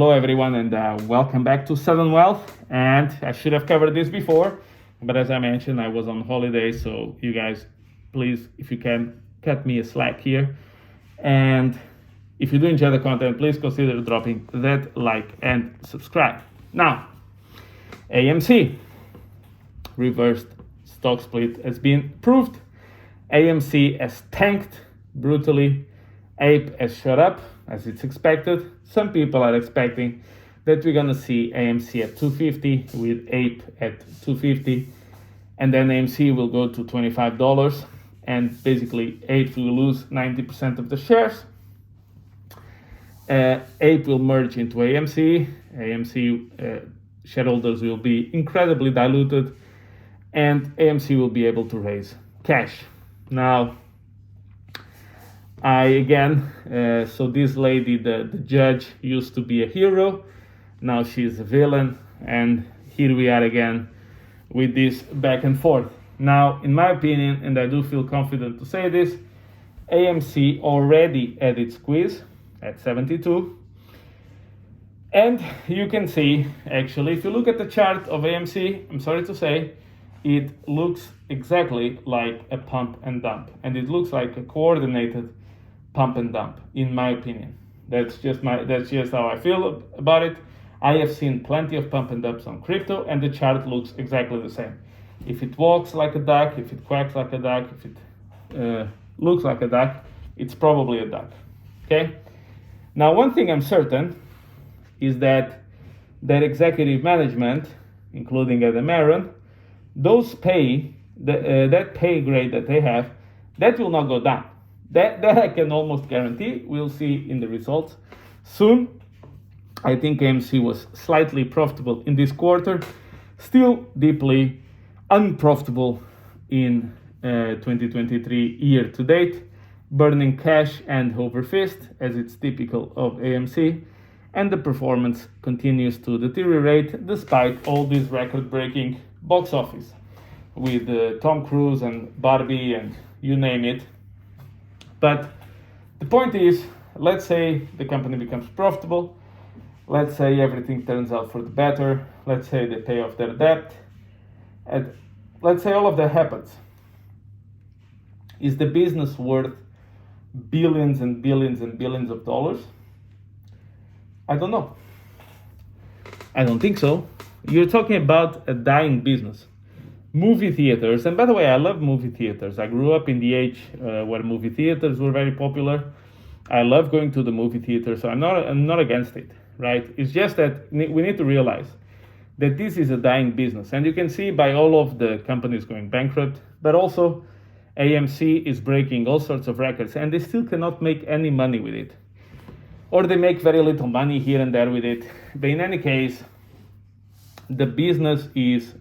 Hello everyone and welcome back to Sudden Wealth. And I should have covered this before, but as I mentioned, I was on holiday, so you guys, please, if you can, cut me a slack here. And if you do enjoy the content, please consider dropping that like and subscribe. Now, AMC reversed stock split has been proved. AMC has tanked brutally. APE has shot up as it's expected. Some people are expecting that we're gonna see AMC at 250 with APE at 250, and then AMC will go to $25, and basically APE will lose 90% of the shares. APE will merge into AMC. AMC shareholders will be incredibly diluted, and AMC will be able to raise cash. Now, so this lady, the judge, used to be a hero. Now she's a villain, and here we are again with this back and forth. Now, in my opinion, and I do feel confident to say this, AMC already had its squeeze at 72. And you can see, actually, if you look at the chart of AMC, I'm sorry to say, it looks exactly like a pump and dump. And it looks like a coordinated pump and dump, in my opinion. That's just how I feel about it. I have seen plenty of pump and dumps on crypto, and the chart looks exactly the same. If it walks like a duck, if it quacks like a duck, if it looks like a duck, it's probably a duck. Okay? Now, one thing I'm certain is that executive management, including Adam Aaron, that pay grade that they have, that will not go down. That I can almost guarantee. We'll see in the results soon. I think AMC was slightly profitable in this quarter, still deeply unprofitable in 2023 year to date, burning cash hand over fist as it's typical of AMC, and the performance continues to deteriorate despite all these record-breaking box office with Tom Cruise and Barbie and you name it. But the point is, let's say the company becomes profitable, let's say everything turns out for the better, let's say they pay off their debt, and let's say all of that happens. Is the business worth billions and billions and billions of dollars? I don't know. I don't think so. You're talking about a dying business. Movie theaters, and by the way, I love movie theaters. I grew up in the age where movie theaters were very popular. I love going to the movie theater, so I'm not against it, right? It's just that we need to realize that this is a dying business, and you can see by all of the companies going bankrupt, but also AMC is breaking all sorts of records, and they still cannot make any money with it, or they make very little money here and there with it. But in any case, the business is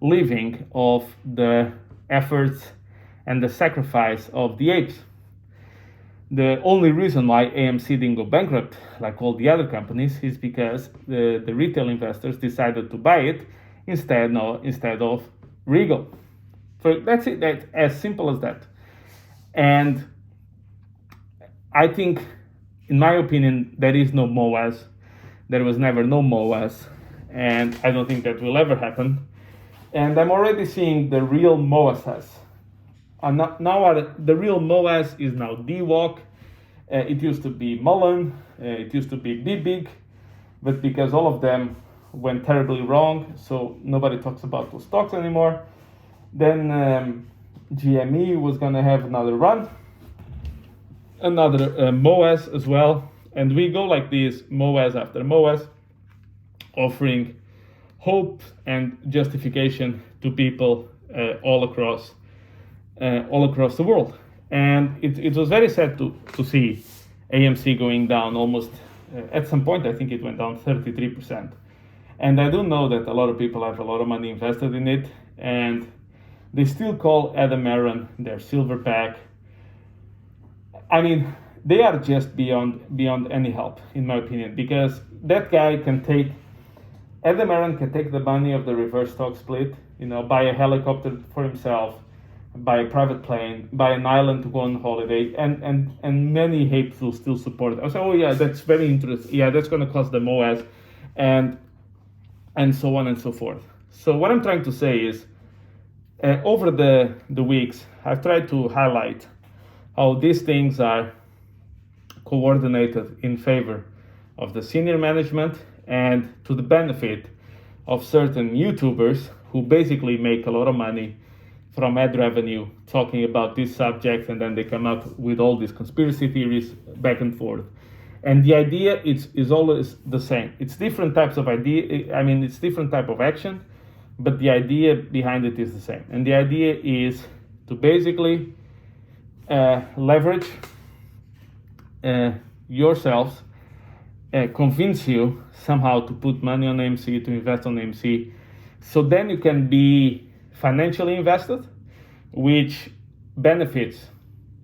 living of the efforts and the sacrifice of the apes. The only reason why AMC didn't go bankrupt like all the other companies is because the retail investors decided to buy it instead of Regal. So that's it, that's as simple as that. And I think, in my opinion, there is no MOAS. There was never no MOAS, and I don't think that will ever happen. And I'm already seeing the real MOASs. The real MOAS is now DWAC. It used to be Mullen. It used to be BBIG. But because all of them went terribly wrong, so nobody talks about those stocks anymore. Then GME was going to have another run. Another MOAS as well. And we go like this, MOAS after MOAS, offering hope and justification to people all across the world. And it was very sad to see AMC going down almost, at some point I think it went down 33%. And I do know that a lot of people have a lot of money invested in it, and they still call Adam Aaron their silverback. I mean, they are just beyond any help, in my opinion, because that guy Adam Aaron can take the money of the reverse stock split, buy a helicopter for himself, buy a private plane, buy an island to go on holiday, and many apes will still support it. I say, oh yeah, that's very interesting. Yeah, that's going to cost them OS, and so on and so forth. So what I'm trying to say is, over the weeks, I've tried to highlight how these things are coordinated in favor of the senior management and to the benefit of certain YouTubers who basically make a lot of money from ad revenue talking about this subject, and then they come up with all these conspiracy theories back and forth. And the idea is always the same. It's different types of idea. I mean, it's different type of action, but the idea behind it is the same. And the idea is to basically leverage yourselves, convince you somehow to put money on AMC, to invest on AMC, so then you can be financially invested, which benefits,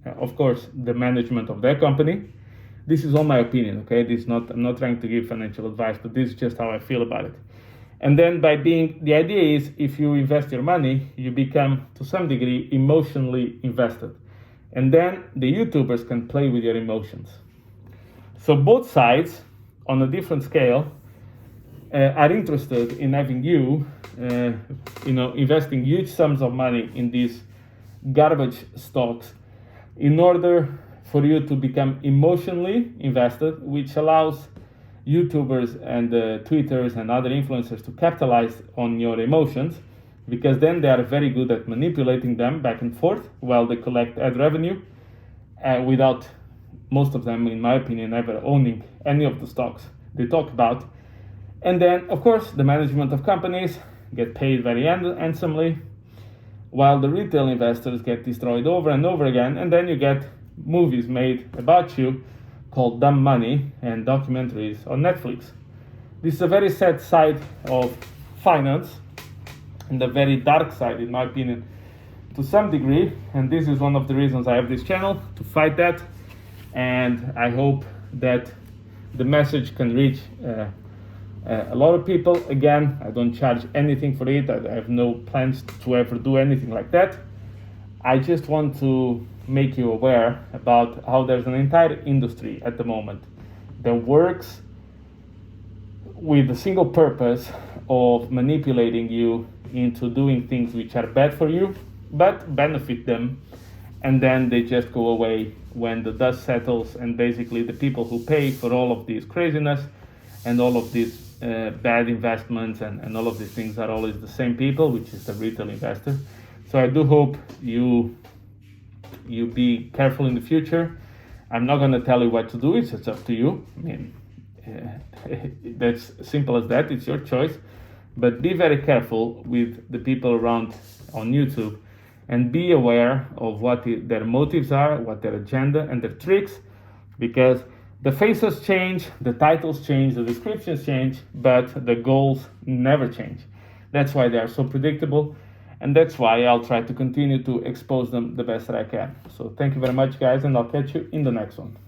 of course, the management of their company. This is all my opinion, okay? I'm not trying to give financial advice, but this is just how I feel about it. And then the idea is, if you invest your money, you become, to some degree, emotionally invested. And then the YouTubers can play with your emotions. So both sides, on a different scale, are interested in having you, investing huge sums of money in these garbage stocks in order for you to become emotionally invested, which allows YouTubers and Twitters and other influencers to capitalize on your emotions, because then they are very good at manipulating them back and forth while they collect ad revenue, without most of them, in my opinion, ever owning any of the stocks they talk about. And then, of course, the management of companies get paid very handsomely, while the retail investors get destroyed over and over again. And then you get movies made about you called Dumb Money and documentaries on Netflix. This is a very sad side of finance, and a very dark side, in my opinion, to some degree. And this is one of the reasons I have this channel, to fight that. And I hope that the message can reach a lot of people. Again, I don't charge anything for it. I have no plans to ever do anything like that. I just want to make you aware about how there's an entire industry at the moment that works with the single purpose of manipulating you into doing things which are bad for you but benefit them, and then they just go away when the dust settles, and basically the people who pay for all of this craziness and all of these bad investments and all of these things are always the same people, which is the retail investor. So I do hope you be careful in the future. I'm not going to tell you what to do. It's up to you. I mean, that's simple as that. It's your choice. But be very careful with the people around on YouTube, and be aware of what their motives are, what their agenda and their tricks, because the faces change, the titles change, the descriptions change, but the goals never change. That's why they are so predictable, and that's why I'll try to continue to expose them the best that I can. So thank you very much, guys, and I'll catch you in the next one.